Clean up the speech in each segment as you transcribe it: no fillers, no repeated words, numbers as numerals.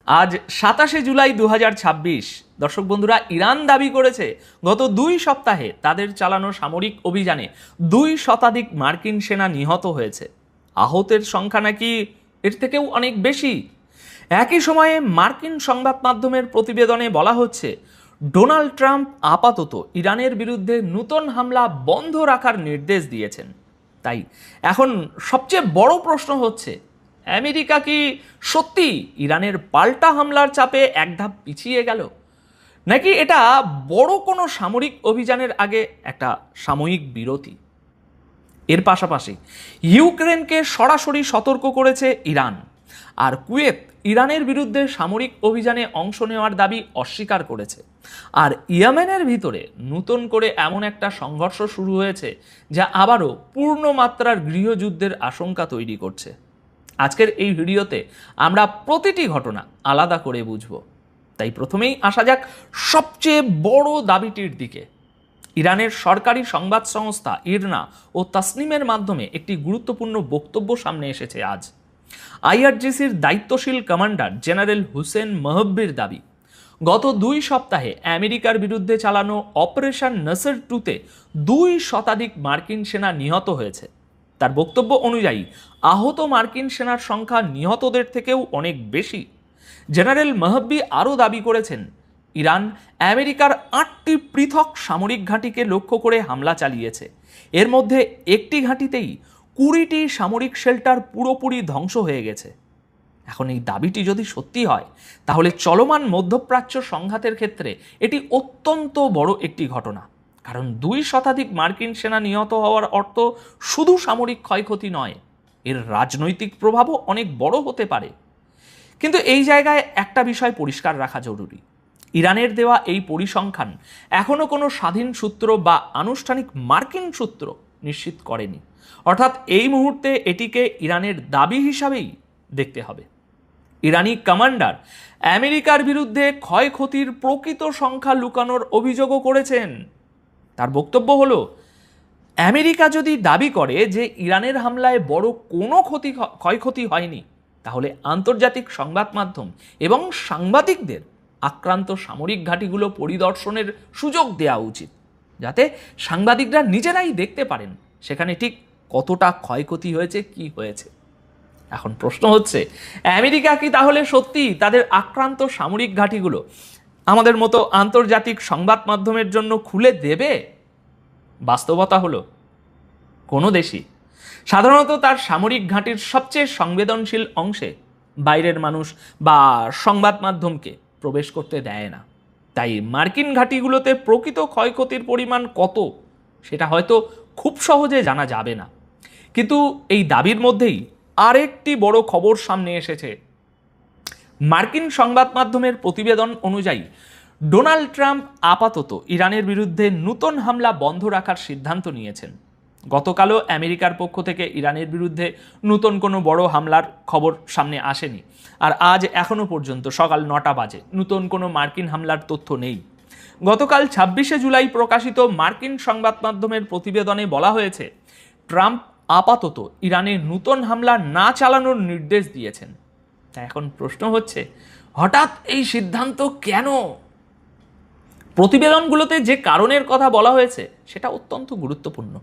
আজ 27 জুলাই 2026। দর্শক বন্ধুরা, ইরান দাবি করেছে গত 2 সপ্তাহে তাদের চালানো সামরিক অভিযানে 2 শতাধিক মার্কিন সেনা নিহত হয়েছে। আহতের সংখ্যা নাকি এর থেকেও অনেক বেশি। একই সময়ে মার্কিন সংবাদ মাধ্যমের প্রতিবেদনে বলা হচ্ছে ডোনাল্ড ট্রাম্প আপাতত ইরানের বিরুদ্ধে নতুন হামলা বন্ধ রাখার নির্দেশ দিয়েছেন। তাই এখন সবচেয়ে বড় প্রশ্ন হচ্ছে, আমেরিকা কি সত্যি ইরানের পাল্টা হামলার চাপে এক ধাপ পিছিয়ে গেল, নাকি এটা বড় কোনো সামরিক অভিযানের আগে একটা সাময়িক বিরতি? এর পাশাপাশি ইউক্রেনকে সরাসরি সতর্ক করেছে ইরান, আর কুয়েত ইরানের বিরুদ্ধে সামরিক অভিযানে অংশ নেওয়ার দাবি অস্বীকার করেছে। আর ইয়েমেনের ভিতরে নতুন করে এমন একটা সংঘর্ষ শুরু হয়েছে যা আবারও পূর্ণমাত্রার গৃহযুদ্ধের আশঙ্কা তৈরি করছে। আজকের এই ভিডিওতে আমরা প্রতিটি ঘটনা আলাদা করে বুঝব। তাই প্রথমেই আসা যাক সবচেয়ে বড় দাবিটির দিকে। ইরানের সরকারি সংবাদ সংস্থা ইরনা ও তাসনিমের মাধ্যমে একটি গুরুত্বপূর্ণ বক্তব্য সামনে এসেছে আজ। আইআরজিসির দায়িত্বশীল কমান্ডার জেনারেল হুসেন মহব্বির দাবি, গত 2 সপ্তাহে আমেরিকার বিরুদ্ধে চালানো অপারেশন নাসর 2-তে 2 শতাধিক মার্কিন সেনা নিহত হয়েছে। তার বক্তব্য অনুযায়ী আহত মার্কিন সেনার সংখ্যা নিহতদের থেকেও অনেক বেশি। জেনারেল মহব্বি আরও দাবি করেছেন, ইরান আমেরিকার 8টি পৃথক সামরিক ঘাঁটিকে লক্ষ্য করে হামলা চালিয়েছে। এর মধ্যে একটি ঘাঁটিতেই 20টি সামরিক শেল্টার পুরোপুরি ধ্বংস হয়ে গেছে। এখন এই দাবিটি যদি সত্যি হয়, তাহলে চলমান মধ্যপ্রাচ্য সংঘাতের ক্ষেত্রে এটি অত্যন্ত বড় একটি ঘটনা। কারণ 2 শতাধিক মার্কিন সেনা নিহত হওয়ার অর্থ শুধু সামরিক ক্ষয়ক্ষতি নয়, এর রাজনৈতিক প্রভাবও অনেক বড় হতে পারে। কিন্তু এই জায়গায় একটা বিষয় পরিষ্কার রাখা জরুরি, ইরানের দেওয়া এই পরিসংখ্যান এখনো কোনো স্বাধীন সূত্র বা আনুষ্ঠানিক মার্কিন সূত্র নিশ্চিত করেনি। অর্থাৎ এই মুহূর্তে এটিকে ইরানের দাবি হিসাবেই দেখতে হবে। ইরানি কমান্ডার আমেরিকার বিরুদ্ধে ক্ষয়ক্ষতির প্রকৃত সংখ্যা লুকানোর অভিযোগও করেছেন। তার বক্তব্য হলো, আমেরিকা যদি দাবি করে যে ইরানের হামলায় বড় কোনো ক্ষয়ক্ষতি হয়নি, তাহলে আন্তর্জাতিক সংবাদ মাধ্যম এবং সাংবাদিকদের আক্রান্ত সামরিক ঘাঁটিগুলো পরিদর্শনের সুযোগ দেওয়া উচিত, যাতে সাংবাদিকরা নিজেরাই দেখতে পারেন সেখানে ঠিক কতটা ক্ষয়ক্ষতি হয়েছে, কি হয়েছে। এখন প্রশ্ন হচ্ছে, আমেরিকা কি তাহলে সত্যি তাদের আক্রান্ত সামরিক ঘাঁটিগুলো আমাদের মতো আন্তর্জাতিক সংবাদ মাধ্যমের জন্য খুলে দেবে? বাস্তবতা হলো, কোনো দেশই সাধারণত তার সামরিক ঘাঁটির সবচেয়ে সংবেদনশীল অংশে বাইরের মানুষ বা সংবাদ মাধ্যমকে প্রবেশ করতে দেয় না। তাই মার্কিন ঘাঁটিগুলোতে প্রকৃত ক্ষয়ক্ষতির পরিমাণ কত, সেটা হয়তো খুব সহজে জানা যাবে না। কিন্তু এই দাবির মধ্যেই আরেকটি বড় খবর সামনে এসেছে। মার্কিন সংবাদ মাধ্যমের প্রতিবেদন অনুযায়ী ডোনাল্ড ট্রাম্প আপাতত ইরানের বিরুদ্ধে নতুন হামলা বন্ধ রাখার সিদ্ধান্ত নিয়েছেন। গতকালও আমেরিকার পক্ষ থেকে ইরানের বিরুদ্ধে নতুন কোনো বড় হামলার খবর সামনে আসেনি। আর আজ এখনও পর্যন্ত সকাল 9টা বাজে নতুন কোনো মার্কিন হামলার তথ্য নেই। গতকাল 26শে জুলাই প্রকাশিত মার্কিন সংবাদ মাধ্যমের প্রতিবেদনে বলা হয়েছে, ট্রাম্প আপাতত ইরানে নতুন হামলা না চালানোর নির্দেশ দিয়েছেন। তাই এখন প্রশ্ন হচ্ছে, হঠাৎ এই সিদ্ধান্ত কেন? প্রতিবেদনগুলোতে যে কারণের কথা বলা হয়েছে সেটা অত্যন্ত গুরুত্বপূর্ণ।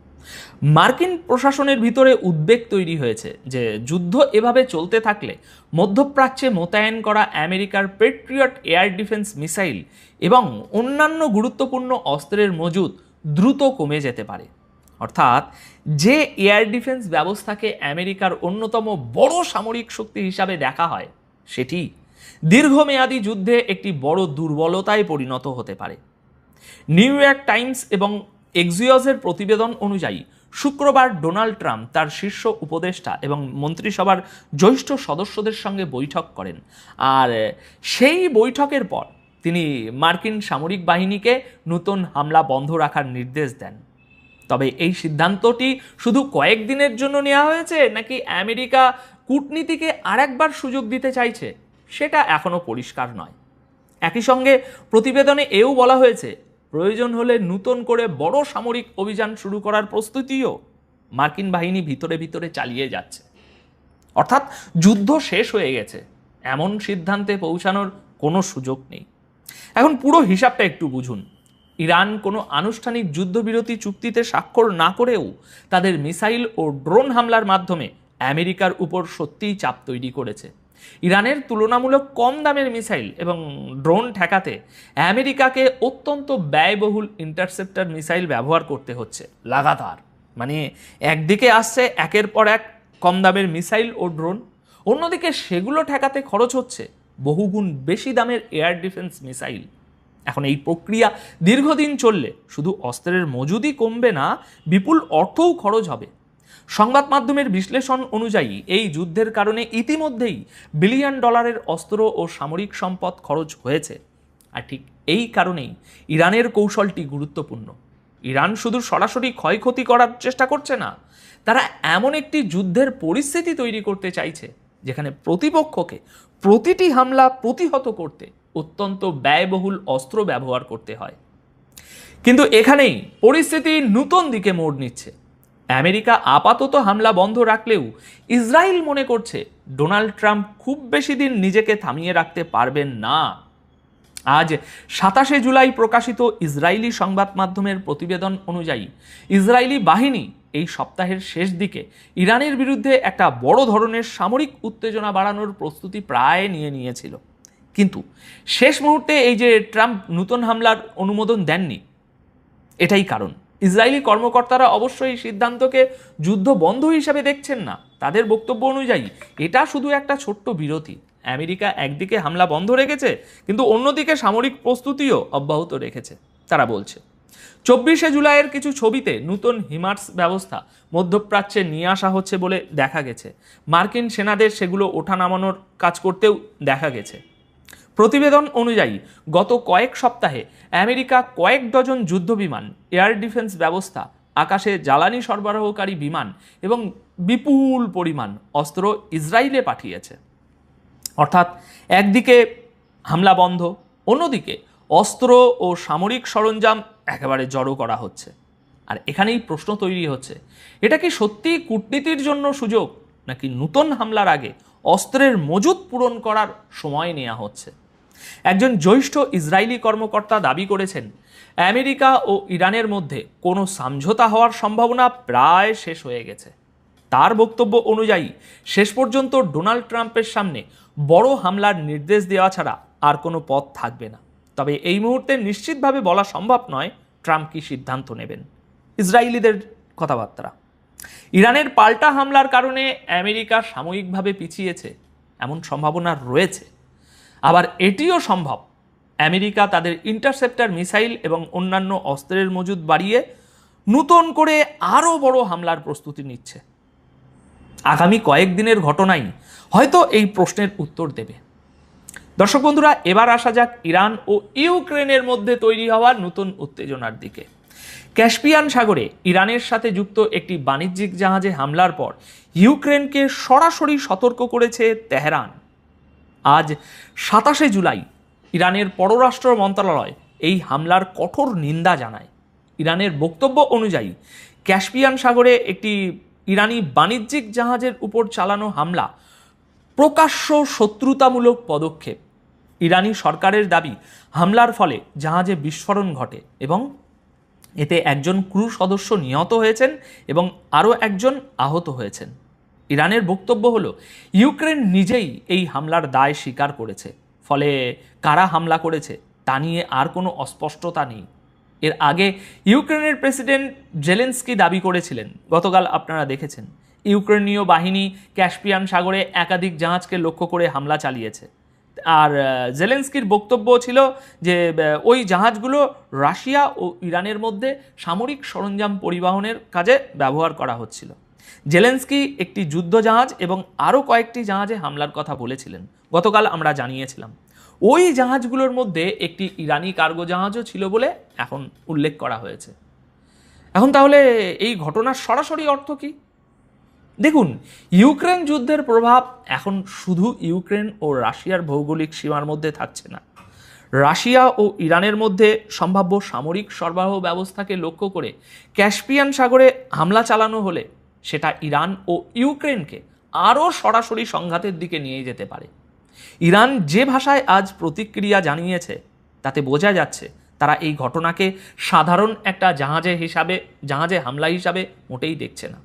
মার্কিন প্রশাসনের ভিতরে উদ্বেগ তৈরি হয়েছে যে যুদ্ধ এভাবে চলতে থাকলে মধ্যপ্রাচ্যে মোতায়েন করা আমেরিকার পেট্রিয়ট এয়ার ডিফেন্স মিসাইল এবং অন্যান্য গুরুত্বপূর্ণ অস্ত্রের মজুদ দ্রুত কমে যেতে পারে। অর্থাৎ যে এয়ার ডিফেন্স ব্যবস্থাকে আমেরিকার অন্যতম বড় সামরিক শক্তি হিসাবে দেখা হয়, সেটি দীর্ঘমেয়াদী যুদ্ধে একটি বড় দুর্বলতায় পরিণত হতে পারে। নিউ ইয়র্ক টাইমস এবং এক্সিওসের প্রতিবেদন অনুযায়ী শুক্রবার ডোনাল্ড ট্রাম্প তার শীর্ষ উপদেষ্টা এবং মন্ত্রিসভার জ্যেষ্ঠ সদস্যদের সঙ্গে বৈঠক করেন। আর সেই বৈঠকের পর তিনি মার্কিন সামরিক বাহিনীকে নতুন হামলা বন্ধ রাখার নির্দেশ দেন। তবে এই সিদ্ধান্তটি শুধু কয়েকদিনের জন্য নেওয়া হয়েছে, নাকি আমেরিকা কূটনীতিকে আরেকবার সুযোগ দিতে চাইছে, সেটা এখনও পরিষ্কার নয়। একই সঙ্গে প্রতিবেদনে এও বলা হয়েছে, প্রয়োজন হলে নতুন করে বড় সামরিক অভিযান শুরু করার প্রস্তুতিও মার্কিন বাহিনী ভিতরে ভিতরে চালিয়ে যাচ্ছে। অর্থাৎ যুদ্ধ শেষ হয়ে গেছে, এমন সিদ্ধান্তে পৌঁছানোর কোনো সুযোগ নেই। এখন পুরো হিসাবটা একটু বুঝুন। ইরান কোনো আনুষ্ঠানিক যুদ্ধবিরতি চুক্তিতে স্বাক্ষর না করেও তাদের মিসাইল ও ড্রোন হামলার মাধ্যমে আমেরিকার উপর সত্যিই চাপ তৈরি করেছে। ইরানের তুলনামূলক কম দামের মিসাইল এবং ড্রোন ঠেকাতে আমেরিকাকে অত্যন্ত ব্যয়বহুল ইন্টারসেপ্টর মিসাইল ব্যবহার করতে হচ্ছে লাগাতার। মানে একদিকে আসছে একের পর এক কম দামের মিসাইল ও ড্রোন, অন্যদিকে সেগুলো ঠেকাতে খরচ হচ্ছে বহুগুণ বেশি দামের এয়ার ডিফেন্স মিসাইল। এখন এই প্রক্রিয়া দীর্ঘদিন চললে শুধু অস্ত্রের মজুদই কমবে না, বিপুল অর্থও খরচ হবে। সংবাদ মাধ্যমের বিশ্লেষণ অনুযায়ী এই যুদ্ধের কারণে ইতিমধ্যেই বিলিয়ন ডলারের অস্ত্র ও সামরিক সম্পদ খরচ হয়েছে। আর ঠিক এই কারণেই ইরানের কৌশলটি গুরুত্বপূর্ণ। ইরান শুধু সরাসরি ক্ষয়ক্ষতি করার চেষ্টা করছে না, তারা এমন একটি যুদ্ধের পরিস্থিতি তৈরি করতে চাইছে যেখানে প্রতিপক্ষকে প্রতিটি হামলা প্রতিহত করতে অত্যন্ত ব্যয়বহুল অস্ত্র ব্যবহার করতে হয়। কিন্তু এখানেই পরিস্থিতি নতুন দিকে মোড় নিচ্ছে। আমেরিকা আপাতত হামলা বন্ধ রাখলেও ইসরায়েল মনে করছে ডোনাল্ড ট্রাম্প খুব বেশি দিন নিজেকে থামিয়ে রাখতে পারবেন না। আজ 27শে জুলাই প্রকাশিত ইসরায়েলি সংবাদ মাধ্যমের প্রতিবেদন অনুযায়ী ইসরায়েলি বাহিনী এই সপ্তাহের শেষ দিকে ইরানের বিরুদ্ধে একটা বড় ধরনের সামরিক উত্তেজনা বাড়ানোর প্রস্তুতি প্রায় নিয়ে নিয়েছিল। কিন্তু শেষ মুহূর্তে এই যে ট্রাম্প নতুন হামলার অনুমোদন দেননি, এটাই কারণ। ইসরায়েলি কর্মকর্তারা অবশ্যই এই সিদ্ধান্তকে যুদ্ধ বন্ধ হিসাবে দেখছেন না। তাদের বক্তব্য অনুযায়ী এটা শুধু একটা ছোট্ট বিরতি। আমেরিকা একদিকে হামলা বন্ধ রেখেছে, কিন্তু অন্যদিকে সামরিক প্রস্তুতিও অব্যাহত রেখেছে। তারা বলছে 24শে জুলাইয়ের কিছু ছবিতে নতুন হিমার্স ব্যবস্থা মধ্যপ্রাচ্যে নিয়ে আসা হচ্ছে বলে দেখা গেছে। মার্কিন সেনাদের সেগুলো ওঠা নামানোর কাজ করতেও দেখা গেছে। প্রতিবেদন অনুযায়ী গত কয়েক সপ্তাহে আমেরিকা কয়েক ডজন যুদ্ধবিমান, এয়ার ডিফেন্স ব্যবস্থা, আকাশে জ্বালানি সরবরাহকারী বিমান এবং বিপুল পরিমাণ অস্ত্র ইসরায়েলে পাঠিয়েছে। অর্থাৎ একদিকে হামলা বন্ধ, অন্যদিকে অস্ত্র ও সামরিক সরঞ্জাম একেবারে জড়ো করা হচ্ছে। আর এখানেই প্রশ্ন তৈরি হচ্ছে, এটা কি সত্যিই কূটনীতির জন্য সুযোগ, নাকি নতুন হামলার আগে অস্ত্রের মজুদ পূরণ করার সময় নেওয়া হচ্ছে? একজন জ্যেষ্ঠ ইসরায়েলি কর্মকর্তা দাবি করেছেন আমেরিকা ও ইরানের মধ্যে কোনো সমঝোতা হওয়ার সম্ভাবনা প্রায় শেষ হয়ে গেছে। তার বক্তব্য অনুযায়ী শেষ পর্যন্ত ডোনাল্ড ট্রাম্পের সামনে বড় হামলার নির্দেশ দেওয়া ছাড়া আর কোনো পথ থাকবে না। তবে এই মুহূর্তে নিশ্চিতভাবে বলা সম্ভব নয় ট্রাম্প কি সিদ্ধান্ত নেবেন। ইসরায়েলিদের কথাবার্তা, ইরানের পাল্টা হামলার কারণে আমেরিকা সাময়িকভাবে পিছিয়েছে এমন সম্ভাবনা রয়েছে। আবার এটিও সম্ভব আমেরিকা তাদের ইন্টারসেপ্টর মিসাইল এবং অন্যান্য অস্ত্রের মজুদ বাড়িয়ে নতুন করে আরও বড় হামলার প্রস্তুতি নিচ্ছে। আগামী কয়েকদিনের ঘটনাই হয়তো এই প্রশ্নের উত্তর দেবে। দর্শক বন্ধুরা, এবার আসা যাক ইরান ও ইউক্রেনের মধ্যে তৈরি হওয়া নতুন উত্তেজনার দিকে। ক্যাস্পিয়ান সাগরে ইরানের সাথে যুক্ত একটি বাণিজ্যিক জাহাজে হামলার পর ইউক্রেনকে সরাসরি সতর্ক করেছে তেহরান। আজ 27শে জুলাই ইরানের পররাষ্ট্র মন্ত্রণালয় এই হামলার কঠোর নিন্দা জানায়। ইরানের বক্তব্য অনুযায়ী ক্যাস্পিয়ান সাগরে একটি ইরানি বাণিজ্যিক জাহাজের উপর চালানো হামলা প্রকাশ্য শত্রুতামূলক পদক্ষেপ। ইরানি সরকারের দাবি, হামলার ফলে জাহাজে বিস্ফোরণ ঘটে এবং এতে একজন ক্রু সদস্য নিহত হয়েছেন এবং আরও একজন আহত হয়েছেন। ইরানের বক্তব্য হলো ইউক্রেন নিজেই এই হামলার দায় স্বীকার করেছে, ফলে কারা হামলা করেছে তা নিয়ে আর কোনো অস্পষ্টতা নেই। এর আগে ইউক্রেনের প্রেসিডেন্ট জেলেনস্কি দাবি করেছিলেন, গতকাল আপনারা দেখেছেন, ইউক্রেনীয় বাহিনী ক্যাস্পিয়ান সাগরে একাধিক জাহাজকে লক্ষ্য করে হামলা চালিয়েছে। আর জেলেনস্কির বক্তব্য ছিল যে ওই জাহাজগুলো রাশিয়া ও ইরানের মধ্যে সামরিক সরঞ্জাম পরিবহনের কাজে ব্যবহার করা হচ্ছিল। জেলেনস্কি একটি যুদ্ধ জাহাজ এবং আরও কয়েকটি জাহাজে হামলার কথা বলেছিলেন, গতকাল আমরা জানিয়েছিলাম। ওই জাহাজগুলোর মধ্যে একটি ইরানি কার্গো জাহাজও ছিল বলে এখন উল্লেখ করা হয়েছে। এখন তাহলে এই ঘটনার সরাসরি অর্থ কী? দেখুন, ইউক্রেন যুদ্ধের প্রভাব এখন শুধু ইউক্রেন ও রাশিয়ার ভৌগোলিক সীমার মধ্যে থাকছে না। রাশিয়া ও ইরানের মধ্যে সম্ভাব্য সামরিক সরবরাহ ব্যবস্থাকে লক্ষ্য করে ক্যাস্পিয়ান সাগরে হামলা চালানো হলে সেটা ইরান ও ইউক্রেনকে আরও সরাসরি সংঘাতের দিকে নিয়ে যেতে পারে। ইরান যে ভাষায় আজ প্রতিক্রিয়া জানিয়েছে তাতে বোঝা যাচ্ছে তারা এই ঘটনাকে সাধারণ একটা জাহাজে হামলা হিসাবে মোটেই দেখছে না।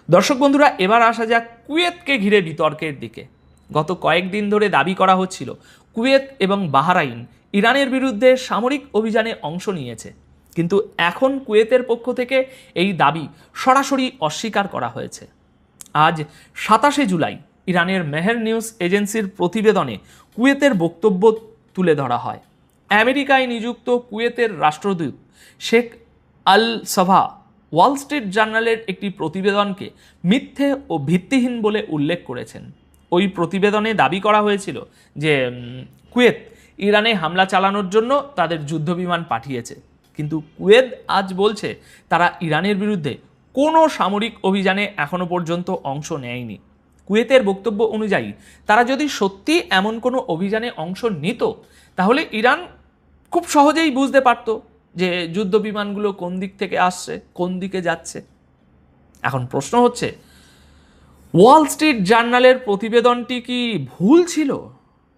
দর্শক বন্ধুরা, এবার আসা যাক কুয়েতকে ঘিরে বিতর্কের দিকে। গত কয়েকদিন ধরে দাবি করা হচ্ছিল কুয়েত এবং বাহরাইন ইরানের বিরুদ্ধে সামরিক অভিযানে অংশ নিয়েছে, কিন্তু এখন কুয়েতের পক্ষ থেকে এই দাবি সরাসরি অস্বীকার করা হয়েছে। আজ 27 জুলাই ইরানের মেহের নিউজ এজেন্সির প্রতিবেদনে কুয়েতের বক্তব্য তুলে ধরা হয়। আমেরিকায় নিযুক্ত কুয়েতের রাষ্ট্রদূত শেখ আল সাভা ওয়াল স্ট্রিট জার্নালের একটি প্রতিবেদনকে মিথ্যে ও ভিত্তিহীন বলে উল্লেখ করেছেন। ওই প্রতিবেদনে দাবি করা হয়েছিল যে কুয়েত ইরানে হামলা চালানোর জন্য তাদের যুদ্ধবিমান পাঠিয়েছে, কিন্তু কুয়েত আজ বলছে তারা ইরানের বিরুদ্ধে কোনো সামরিক অভিযানে এখনো পর্যন্ত অংশ নেয়নি। কুয়েতের বক্তব্য অনুযায়ী তারা যদি সত্যি এমন কোনো অভিযানে অংশ নিত তাহলে ইরান খুব সহজেই বুঝতে পারত যে যুদ্ধ বিমানগুলো কোন দিক থেকে আসছে, কোন দিকে যাচ্ছে। এখন প্রশ্ন হচ্ছে, ওয়াল স্ট্রিট জার্নালের প্রতিবেদনটি কি ভুল ছিল,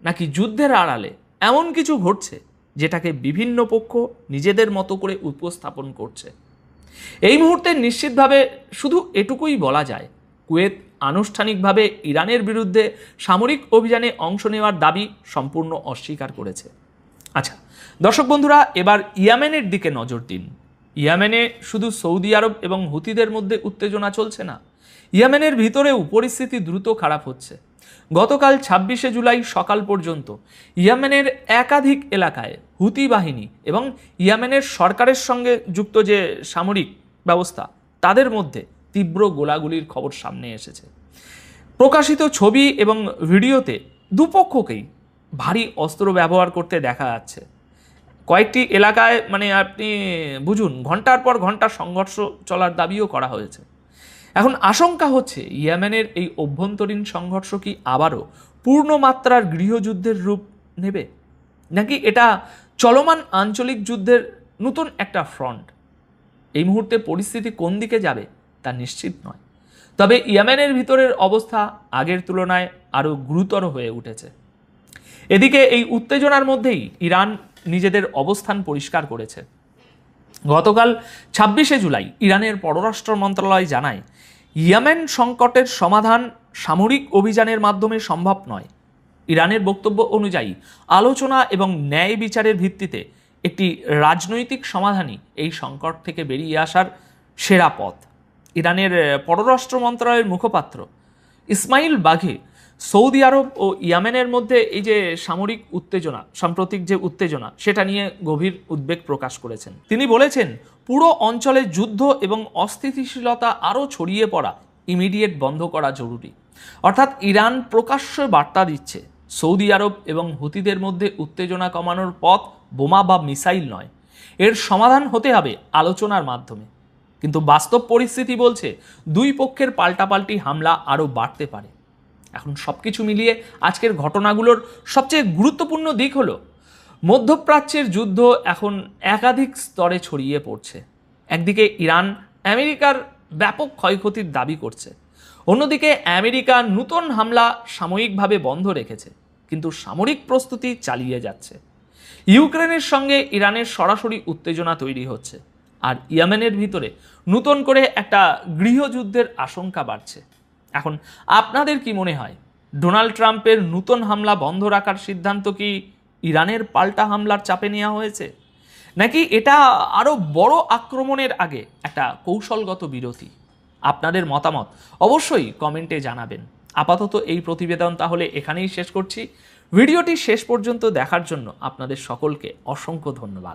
নাকি যুদ্ধের আড়ালে এমন কিছু ঘটছে যেটাকে বিভিন্ন পক্ষ নিজেদের মতো করে উপস্থাপন করছে? এই মুহূর্তে নিশ্চিতভাবে শুধু এটুকুই বলা যায়, কুয়েত আনুষ্ঠানিকভাবে ইরানের বিরুদ্ধে সামরিক অভিযানে অংশ নেওয়ার দাবি সম্পূর্ণ অস্বীকার করেছে। আচ্ছা দর্শক বন্ধুরা, এবার ইয়েমেনের দিকে নজর দিন। ইয়েমেনে শুধু সৌদি আরব এবং হুতিদের মধ্যে উত্তেজনা চলছে না, ইয়েমেনের ভিতরেও পরিস্থিতি দ্রুত খারাপ হচ্ছে। গতকাল 26 জুলাই সকাল পর্যন্ত ইয়েমেনের একাধিক এলাকায় হুতি বাহিনী এবং ইয়েমেনের সরকারের সঙ্গে যুক্ত যে সামরিক ব্যবস্থা তাদের মধ্যে তীব্র গোলাগুলির খবর সামনে এসেছে। প্রকাশিত ছবি এবং ভিডিওতে দুপক্ষকেই ভারী অস্ত্র ব্যবহার করতে দেখা যাচ্ছে। কয়েকটি এলাকায় আপনি বুঝুন ঘন্টার পর ঘন্টা সংঘর্ষ চলার দাবিও করা হয়েছে। এখন আশঙ্কা হচ্ছে ইয়েমেনের এই অভ্যন্তরীণ সংঘর্ষ কি আবারও পূর্ণমাত্রার গৃহযুদ্ধের রূপ নেবে, নাকি এটা চলমান আঞ্চলিক যুদ্ধের নতুন একটা ফ্রন্ট? এই মুহূর্তে পরিস্থিতি কোন দিকে যাবে তা নিশ্চিত নয়, তবে ইয়েমেনের ভিতরের অবস্থা আগের তুলনায় আরও গুরুতর হয়ে উঠেছে। এদিকে এই উত্তেজনার মধ্যেই ইরান নিজেদের অবস্থান পরিষ্কার করেছে। গতকাল 26 জুলাই ইরানের পররাষ্ট্র মন্ত্রণালয় জানায়, ইয়েমেন সংকটের সমাধান সামরিক অভিযানের মাধ্যমে সম্ভব নয়। ইরানের বক্তব্য অনুযায়ী আলোচনা এবং ন্যায় বিচারের ভিত্তিতে একটি রাজনৈতিক সমাধানই এই সংকট থেকে বেরিয়ে আসার সেরা পথ। ইরানের পররাষ্ট্র মন্ত্রণালয়ের মুখপাত্র ইসমাইল বাঘি সৌদি আরব ও ইয়েমেনের মধ্যে এই যে সামরিক উত্তেজনা, সাম্প্রতিক যে উত্তেজনা, সেটা নিয়ে গভীর উদ্বেগ প্রকাশ করেছেন। তিনি বলেছেন, পুরো অঞ্চলে যুদ্ধ এবং অস্থিতিশীলতা আরও ছড়িয়ে পড়া ইমিডিয়েট বন্ধ করা জরুরি। অর্থাৎ ইরান প্রকাশ্য বার্তা দিচ্ছে সৌদি আরব এবং হুতিদের মধ্যে উত্তেজনা কমানোর পথ বোমা বা মিসাইল নয়, এর সমাধান হতে হবে আলোচনার মাধ্যমে। কিন্তু বাস্তব পরিস্থিতি বলছে দুই পক্ষের পাল্টাপাল্টি হামলা আরও বাড়তে পারে। এখন সবকিছু মিলিয়ে আজকের ঘটনাগুলোর সবচেয়ে গুরুত্বপূর্ণ দিক হলো মধ্যপ্রাচ্যের যুদ্ধ এখন একাধিক স্তরে ছড়িয়ে পড়ছে। একদিকে ইরান আমেরিকার ব্যাপক ক্ষয়ক্ষতির দাবি করছে, অন্যদিকে আমেরিকা নতুন হামলা সাময়িকভাবে বন্ধ রেখেছে, কিন্তু সামরিক প্রস্তুতি চালিয়ে যাচ্ছে। ইউক্রেনের সঙ্গে ইরানের সরাসরি উত্তেজনা তৈরি হচ্ছে, আর ইয়েমেনের ভিতরে নতুন করে একটা গৃহযুদ্ধের আশঙ্কা বাড়ছে। এখন আপনাদের কি মনে হয়, ডোনাল্ড ট্রাম্পের নতুন হামলা বন্ধ রাখার সিদ্ধান্ত কি ইরানের পাল্টা হামলার চাপে নেওয়া হয়েছে, নাকি এটা আরও বড় আক্রমণের আগে একটা কৌশলগত বিরতি? আপনাদের মতামত অবশ্যই কমেন্টে জানাবেন। আপাতত এই প্রতিবেদন তাহলে এখানেই শেষ করছি। ভিডিওটি শেষ পর্যন্ত দেখার জন্য আপনাদের সকলকে অসংখ্য ধন্যবাদ।